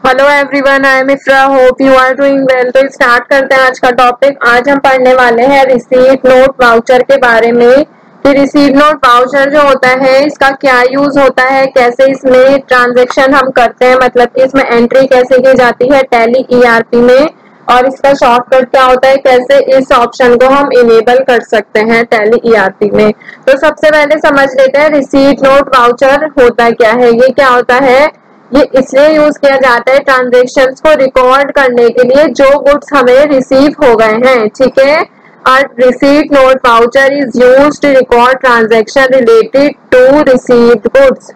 Hello everyone, I am Ifra, hope you are doing well. तो start करते हैं आज का टॉपिक। आज हम पढ़ने वाले हैं रिसीट नोट वाउचर के बारे में कि रिसीट नोट वाउचर जो होता है इसका क्या यूज होता है, कैसे इसमें ट्रांजैक्शन हम करते हैं, मतलब कि इसमें एंट्री कैसे की जाती है टैली ईआरपी में, और इसका शॉर्टकट क्या होता है, कैसे इस ऑप्शन को हम इनेबल कर सकते हैं टैली ईआरपी में। तो सबसे पहले समझ लेते हैं रिसीट नोट वाउचर होता क्या है। ये क्या होता है, ये इसलिए यूज किया जाता है ट्रांजेक्शन्स को रिकॉर्ड करने के लिए जो गुड्स हमें रिसीव हो गए हैं, ठीक है। और receipt note voucher is used to record transaction related to received goods.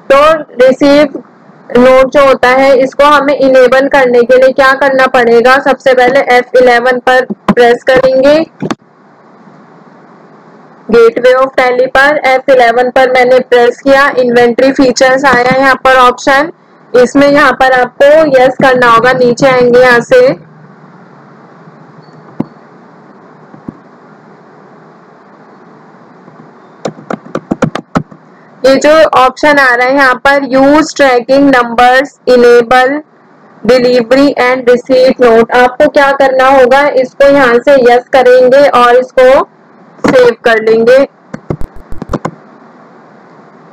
तो रिसीव नोट जो होता है इसको हमें इनेबल करने के लिए क्या करना पड़ेगा, सबसे पहले F11 पर प्रेस करेंगे, गेटवे ऑफ टैली पर F11 पर मैंने प्रेस किया, इन्वेंट्री फीचर्स आया यहाँ पर ऑप्शन, इसमें यहाँ पर आपको यस करना होगा। नीचे आएंगे यहाँ से, ये जो ऑप्शन आ रहा है यहाँ पर use tracking numbers enable delivery and receipt note, आपको क्या करना होगा, इसको यहाँ से यस करेंगे और इसको सेव कर लेंगे,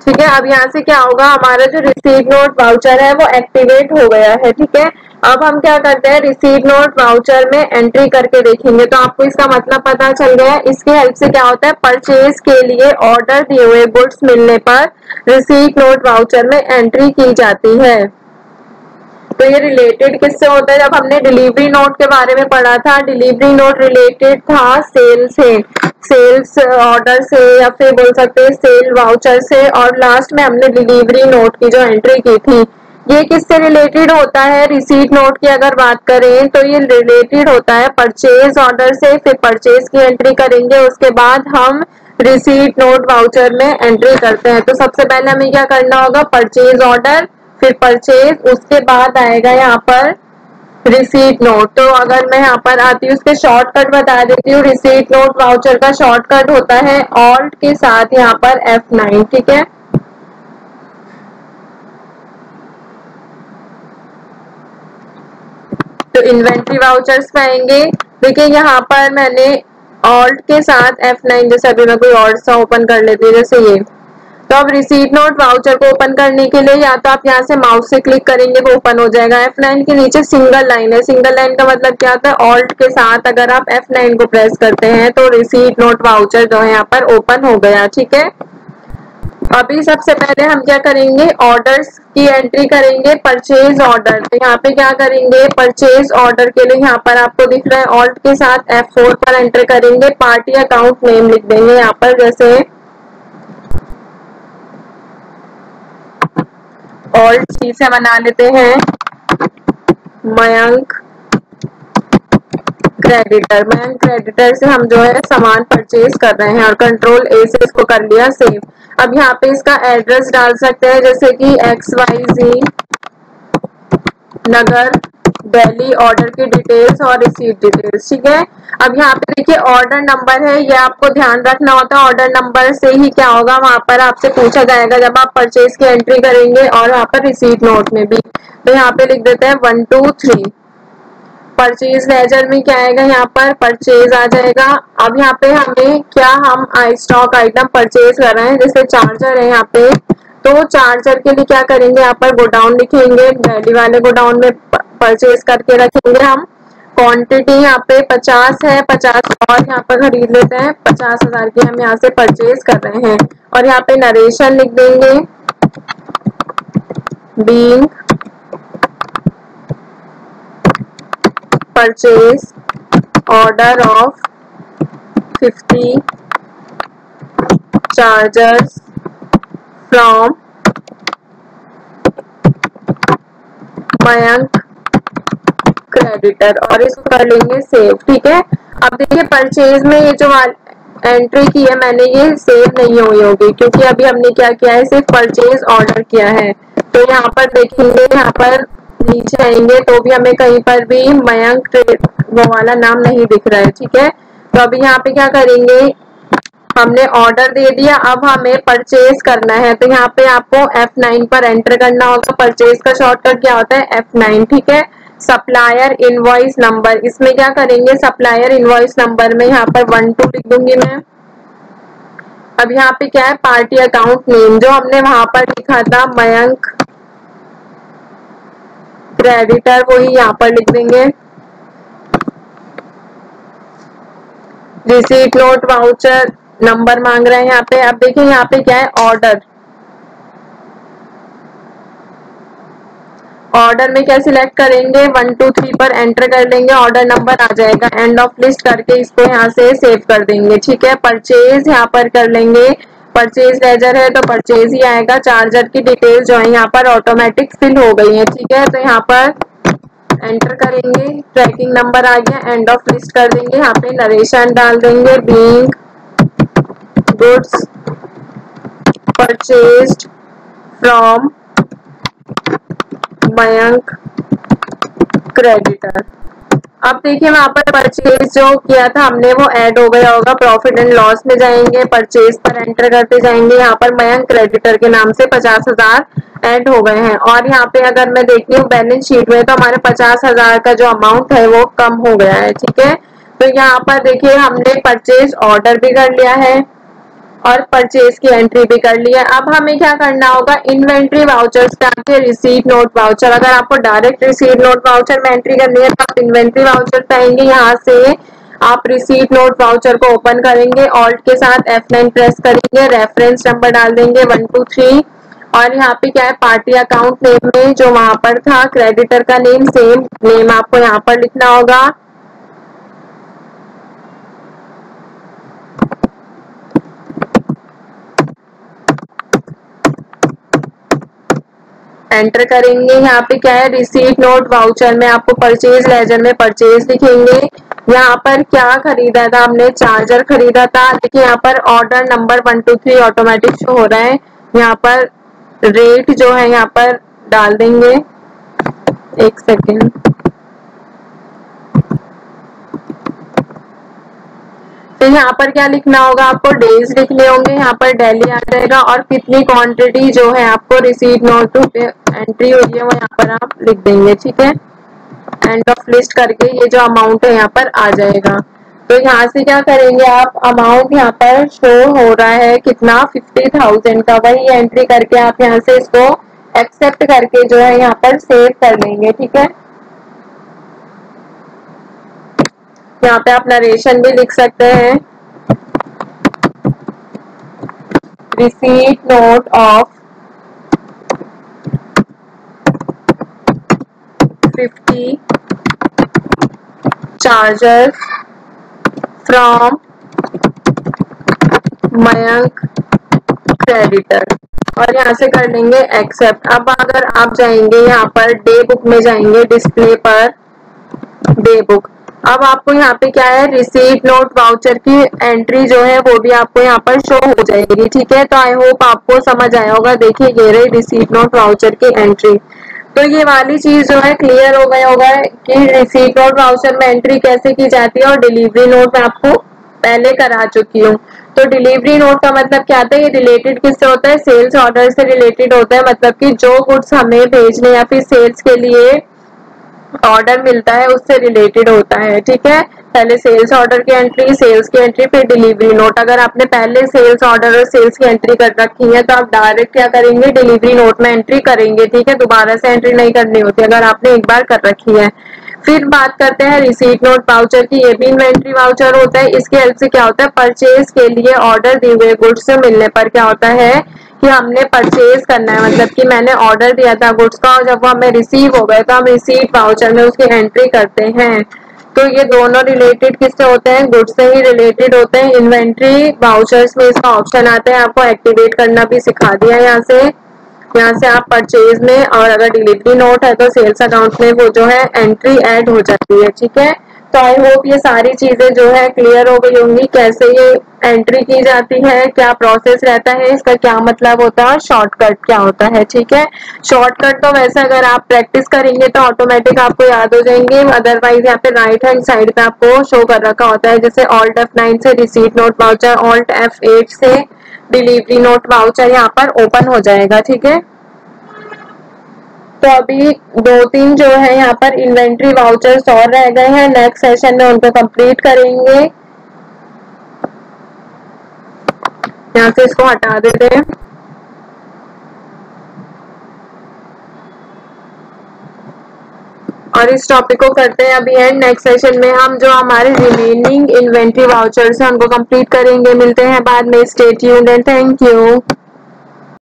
ठीक है। अब यहाँ से क्या होगा, हमारा जो रिसीट नोट वाउचर है वो एक्टिवेट हो गया है, ठीक है। अब हम क्या करते हैं, रिसीट नोट वाउचर में एंट्री करके देखेंगे तो आपको इसका मतलब पता चल गया है। इसकी हेल्प से क्या होता है, परचेज के लिए ऑर्डर दिए हुए गुड्स मिलने पर रिसीट नोट वाउचर में एंट्री की जाती है। तो ये रिलेटेड किससे होता है, जब हमने डिलीवरी नोट के बारे में पढ़ा था, डिलीवरी नोट रिलेटेड था सेल से, सेल्स ऑर्डर से, या फिर बोल सकते हैं सेल वाउचर से, और लास्ट में हमने डिलीवरी नोट की जो एंट्री की थी ये किससे रिलेटेड होता है। रिसीट नोट की अगर बात करें तो ये रिलेटेड होता है परचेज ऑर्डर से, फिर परचेज की एंट्री करेंगे, उसके बाद हम रिसीट नोट वाउचर में एंट्री करते हैं। तो सबसे पहले हमें क्या करना होगा, परचेज ऑर्डर, फिर परचेज, उसके बाद आएगा यहाँ पर रिसीट नोट। तो अगर मैं यहाँ पर आती हूँ, उसके शॉर्टकट बता देती हूँ। रिसीट नोट वाउचर का शॉर्टकट होता है ऑल्ट के साथ यहाँ पर F9, ठीक है। तो इन्वेंट्री वाउचर्स पे आएंगे, देखिए यहाँ पर मैंने ऑल्ट के साथ F9, जैसे अभी मैं कोई और सा ओपन कर लेती हूँ जैसे ये। तो अब रिसीट नोट वाउचर को ओपन करने के लिए या तो आप यहाँ से माउस से क्लिक करेंगे वो ओपन हो जाएगा। F9 के नीचे सिंगल लाइन है, सिंगल लाइन का मतलब क्या होता है, ऑल्ट के साथ अगर आप F9 को प्रेस करते हैं तो रिसीट नोट वाउचर जो है यहाँ पर ओपन हो गया, ठीक है। अभी सबसे पहले हम क्या करेंगे, ऑर्डर्स की एंट्री करेंगे, परचेज ऑर्डर। तो यहाँ पे क्या करेंगे, परचेज ऑर्डर के लिए यहाँ पर आपको दिख रहा है ऑल्ट के साथ F4 पर एंटर करेंगे, पार्टी अकाउंट नेम लिख देंगे यहाँ पर, जैसे ऑल्ट सी से बना लेते हैं मयंक क्रेडिटर। मयंक क्रेडिटर से हम जो है सामान परचेज कर रहे हैं और कंट्रोल A से इसको कर लिया सेव। अब यहाँ पे इसका एड्रेस डाल सकते हैं, जैसे कि XYZ नगर दिल्ली, ऑर्डर की डिटेल्स और रिसीट डिटेल्स, ठीक है। अब यहाँ पे देखिए ऑर्डर नंबर है, ये आपको ध्यान रखना होता है। ऑर्डर नंबर से ही क्या होगा, वहां पर आपसे पूछा जाएगा जब आप परचेज की एंट्री करेंगे, और वहां पर रिसीट नोट में भी। तो यहाँ पे लिख देते हैं 1 2 3। परचेज लेजर में क्या आएगा, यहाँ पर परचेज आ जाएगा। अब यहाँ पे हमें क्या, हम आई स्टॉक आइटम परचेज कर रहे हैं, जैसे चार्जर है यहाँ पे, तो चार्जर के लिए क्या करेंगे, यहाँ पर गोडाउन लिखेंगे, दिल्ली वाले गोडाउन में परचेज करके रखेंगे हम। क्वांटिटी यहाँ पे 50 है, 50 और यहाँ पर खरीद लेते हैं, 50,000 की हम यहाँ से परचेज कर रहे हैं। और यहाँ पे नरेशन लिख देंगे, being purchase order of 50 chargers from Mayank creditor, और इसको कर लेंगे सेव, ठीक है। अब देखिए परचेज में ये जो एंट्री की है मैंने, ये सेव नहीं हुई होगी क्योंकि अभी हमने क्या किया है, सिर्फ परचेज ऑर्डर किया है। तो यहाँ पर देखेंगे, यहाँ पर नीचे आएंगे तो भी हमें कहीं पर भी मयंक वो वाला नाम नहीं दिख रहा है, ठीक है। तो अभी यहाँ पे क्या करेंगे, हमने ऑर्डर दे दिया, अब हमें परचेज करना है तो यहाँ पे आपको F9 पर एंटर करना होगा। परचेज का शॉर्टकट क्या होता है? F9, ठीक है। सप्लायर इनवॉइस नंबर, इसमें क्या करेंगे? सप्लायर इनवॉइस नंबर में यहाँ पर 12 लिख दूंगी मैं। अब यहाँ पे क्या है? पार्टी अकाउंट नेम जो हमने वहां पर लिखा था मयंक क्रेडिटर, वही यहाँ पर लिख देंगे। रिसीट नोट वाउचर नंबर मांग रहे हैं यहाँ पे। अब देखिए यहाँ पे क्या है? ऑर्डर। ऑर्डर में क्या सिलेक्ट करेंगे? 1 2 3 पर एंटर कर लेंगे, ऑर्डर नंबर आ जाएगा। एंड ऑफ लिस्ट करके इसको यहाँ से सेव कर देंगे, ठीक है। परचेज यहाँ पर कर लेंगे, परचेज लेजर है तो परचेज ही आएगा। चार्जर की डिटेल जो है यहाँ पर ऑटोमेटिक फिल हो गई है, ठीक है। तो यहाँ पर एंटर करेंगे, ट्रैकिंग नंबर आ गया। एंड ऑफ लिस्ट कर देंगे, यहाँ पे नरेशन डाल देंगे, being goods purchased from Mayank creditor. अब देखिए वहां पर परचेज जो किया था हमने वो ऐड हो गया होगा। प्रॉफिट एंड लॉस में जाएंगे, परचेज पर एंटर करते जाएंगे, यहाँ पर मयंक क्रेडिटर के नाम से 50,000 ऐड हो गए हैं। और यहाँ पे अगर मैं देखती हूँ बैलेंस शीट में तो हमारे 50,000 का जो अमाउंट है वो कम हो गया है, ठीक है। तो यहाँ पर देखिए हमने परचेज ऑर्डर भी कर लिया है और परचेज की एंट्री भी कर ली है। अब हमें क्या करना होगा? इन्वेंट्री वाउचर्स पे आके रिसीट नोट वाउचर, अगर आपको डायरेक्ट रिसीट नोट वाउचर में एंट्री करनी है तो आप इन्वेंट्री वाउचर पे आएंगे, यहाँ से आप रिसीट नोट वाउचर को ओपन करेंगे, ऑल्ट के साथ F9 प्रेस करेंगे, रेफरेंस नंबर डाल देंगे 1 2 3 और यहाँ पे क्या है? पार्टी अकाउंट नेम में जो वहां पर था क्रेडिटर का नेम, सेम नेम आपको यहाँ पर लिखना होगा। एंटर करेंगे, यहाँ पे क्या है? रिसीट नोट वाउचर में आपको परचेज लेजर में परचेज दिखेंगे। यहाँ पर क्या खरीदा था हमने? चार्जर खरीदा था। देखिए यहाँ पर ऑर्डर नंबर 1 2 3 ऑटोमेटिक शो हो रहा है। यहाँ पर रेट जो है यहाँ पर डाल देंगे, एक सेकेंड। तो यहाँ पर क्या लिखना होगा? आपको डेज लिखने होंगे, यहाँ पर डेली आ जाएगा और कितनी क्वांटिटी जो है आपको रिसीट नोट पे एंट्री हुई है वो यहाँ पर आप लिख देंगे, ठीक है। एंड ऑफ लिस्ट करके ये जो अमाउंट है यहाँ पर आ जाएगा। तो यहाँ से क्या करेंगे आप? अमाउंट यहाँ पर शो हो रहा है कितना? 50,000 का, वही एंट्री करके आप यहाँ से इसको एक्सेप्ट करके जो है यहाँ पर सेव कर लेंगे, ठीक है। यहाँ पे आप नरेशन भी लिख सकते हैं, receipt note of 50 chargers from Mayank creditor और यहाँ से कर लेंगे एक्सेप्ट। अब अगर आप जाएंगे यहाँ पर डे बुक में जाएंगे, डिस्प्ले पर डे बुक, अब आपको यहाँ पे क्या है? रिसीट नोट वाउचर की एंट्री जो है वो भी आपको यहाँ पर शो हो जाएगी, ठीक है। तो आई होप आपको समझ आया होगा। देखिए ये रही रिसीट नोट वाउचर की एंट्री। तो ये वाली चीज जो है क्लियर हो गया होगा कि रिसीट नोट वाउचर में एंट्री कैसे की जाती है। और डिलीवरी नोट में आपको पहले करा चुकी हूँ। तो डिलीवरी नोट का मतलब क्या होता है? ये रिलेटेड किससे होता है? सेल्स ऑर्डर से रिलेटेड होता है। मतलब कि जो गुड्स हमें भेजने या फिर सेल्स के लिए ऑर्डर मिलता है उससे रिलेटेड होता है, ठीक है। पहले सेल्स ऑर्डर की एंट्री, सेल्स की एंट्री, फिर डिलीवरी नोट। अगर आपने पहले सेल्स ऑर्डर और सेल्स की एंट्री कर रखी है तो आप डायरेक्ट क्या करेंगे? डिलीवरी नोट में एंट्री करेंगे, ठीक है। दोबारा से एंट्री नहीं करनी होती अगर आपने एक बार कर रखी है। फिर बात करते हैं रिसीट नोट वाउचर की। ये भी इन्वेंट्री वाउचर होता है। इसकी हेल्प से क्या होता है? परचेज के लिए ऑर्डर दिए हुए गुड्स से मिलने पर क्या होता है कि हमने परचेज करना है, मतलब कि मैंने ऑर्डर दिया था गुड्स का और जब वो हमें रिसीव हो गए तो हम रिसीट वाउचर में उसकी एंट्री करते हैं। तो ये दोनों रिलेटेड किससे होते हैं? गुड्स से ही रिलेटेड होते हैं। इन्वेंट्री वाउचर्स में इसका ऑप्शन आता है, आपको एक्टिवेट करना भी सिखा दिया है। यहाँ से आप परचेज में और अगर डिलीवरी नोट है तो सेल्स अकाउंट में वो जो है एंट्री ऐड हो जाती है, ठीक है। तो आई होप ये सारी चीजें जो है क्लियर हो गई होंगी, कैसे ये एंट्री की जाती है, क्या प्रोसेस रहता है, इसका क्या मतलब होता है, शॉर्टकट क्या होता है। ठीक है, शॉर्टकट तो वैसे अगर आप प्रैक्टिस करेंगे तो ऑटोमेटिक आपको याद हो जाएंगे, अदरवाइज यहाँ पे राइट हैंड साइड पे आपको शो कर रखा होता है, जैसे ऑल्ट F9 से receipt note voucher, alt F8 से डिलीवरी नोट वाउचर यहाँ पर ओपन हो जाएगा। ठीक है, तो अभी 2-3 जो है यहाँ पर इन्वेंट्री वाउचर्स और रह गए हैं, नेक्स्ट सेशन में उनको कंप्लीट करेंगे। यहाँ से इसको हटा देते हैं। और इस टॉपिक को करते हैं अभी एंड, नेक्स्ट सेशन में हम जो हमारे रिमेनिंग इन्वेंट्री वाउचर्स हैं उनको कंप्लीट करेंगे। मिलते हैं बाद में, stay tuned and thank you.